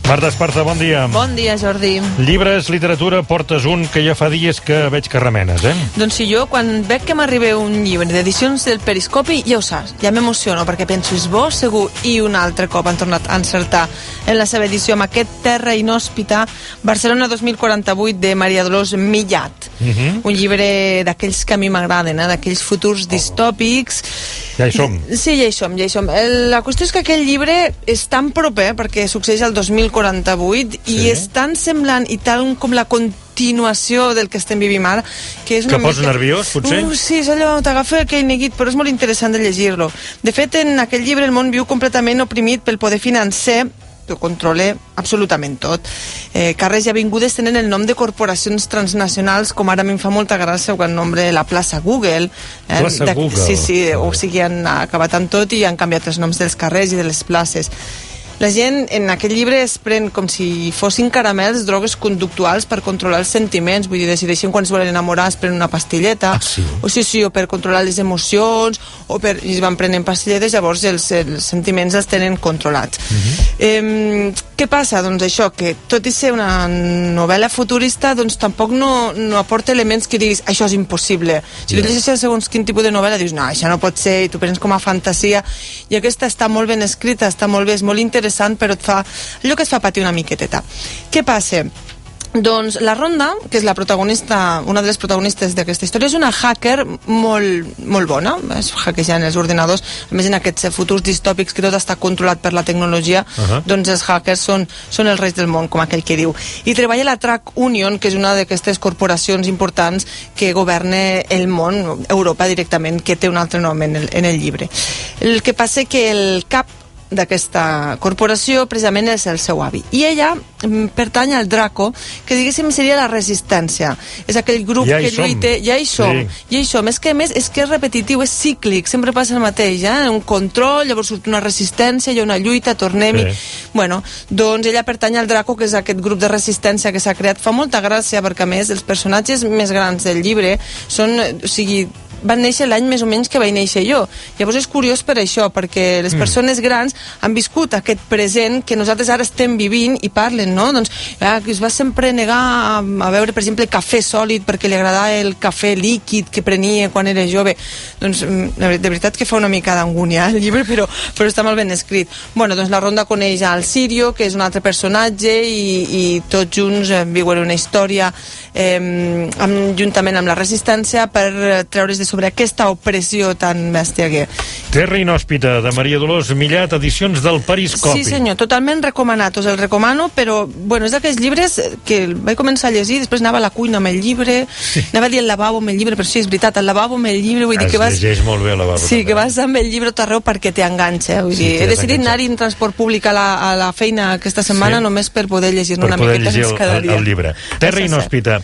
Marta Esparza, bon dia. Bon dia, Jordi. Llibres, literatura, portes un que ja fa dies que veig que remenes, eh? Doncs sí, jo quan veig que m'arriba un llibre d'edicions del Periscopi, ja ho saps, ja m'emociono, perquè penso, és bo, segur, i un altre cop han tornat a encertar en la seva edició amb aquest Terra inhòspita, Barcelona 2048, de Maria Dolors Millat. Un llibre d'aquells que a mi m'agraden, d'aquells futurs distòpics. Ja hi som. Sí, ja hi som, ja hi som. La qüestió és que aquest llibre és tan proper, perquè succeeix al 2048, i és tan semblant i tal com la continuació del que estem vivint ara, que és una mica... Que posa nerviós, potser? Sí, és allò, t'agafa aquell neguit, però és molt interessant de llegir-lo. De fet, en aquell llibre el món viu completament oprimit pel poder financer, que ho controla absolutament tot. Carrers i avingudes tenen el nom de corporacions transnacionals, com ara a mi em fa molta gràcia quan nombre la plaça Google. Plaça Google. Sí, o sigui, han acabat amb tot i han canviat els noms dels carrers i de les places. La gent en aquest llibre es pren com si fossin caramels, drogues conductuals per controlar els sentiments, vull dir, decideixen quan es volen enamorar, es prenen una pastilleta, o per controlar les emocions, i es van prenent pastilletes, llavors els sentiments els tenen controlats. Què passa? Doncs això, que tot i ser una novel·la futurista, doncs tampoc no aporta elements que diguis, això és impossible. Si tu llegeixes segons quin tipus de novel·la, dius, no, això no pot ser, i tu prens com a fantasia, i aquesta està molt ben escrita, està molt bé, és molt interessant, però et fa allò que et fa patir una miqueteta. Què passa? Doncs la Ronda, que és la protagonista, una de les protagonistes d'aquesta història, és una hacker molt bona, és hackejant els ordinadors, a més en aquests futurs distòpics que tot està controlat per la tecnologia, doncs els hackers són els reis del món, com aquell que diu. I treballa a la Track Union, que és una d'aquestes corporacions importants que governa el món, Europa directament, que té un altre nom en el llibre. El que passa que el cap d'aquesta corporació precisament és el seu avi, i ella pertany al Draco, que diguéssim seria la resistència, és aquell grup que lluita, ja hi som, és que a més és repetitiu, és cíclic, sempre passa el mateix, un control, llavors surt una resistència, hi ha una lluita, tornem-hi. Bueno, doncs ella pertany al Draco, que és aquest grup de resistència que s'ha creat. Fa molta gràcia perquè a més els personatges més grans del llibre són, o sigui, van néixer l'any més o menys que vaig néixer jo. Llavors és curiós per això, perquè les persones grans han viscut aquest present que nosaltres ara estem vivint i parlen, no? Doncs es va sempre negar a beure, per exemple, cafè sòlid perquè li agradava el cafè líquid que prenia quan era jove. Doncs de veritat que fa una mica d'angúnia el llibre, però està molt ben escrit. Bueno, doncs la Ronda coneix al Sirio, que és un altre personatge, i tots junts viuen una història juntament amb la resistència per treure's de sobre aquesta opressió tan bèstia que... Terra inhòspita, de Maria Dolors Millat, edicions del Periscopi. Sí, senyor, totalment recomanat, us el recomano, però, bueno, és d'aquells llibres que vaig començar a llegir, després anava a la cuina amb el llibre, anava a dir al lavabo amb el llibre, però sí, és veritat, al lavabo amb el llibre, vull dir que vas... Es llegeix molt bé al lavabo. Sí, que vas amb el llibre tot arreu perquè t'enganxa, vull dir, he decidit anar-hi en transport públic a la feina aquesta setmana només per poder llegir-ne una miqueta més cada dia. El llibre. Terra inhòspita.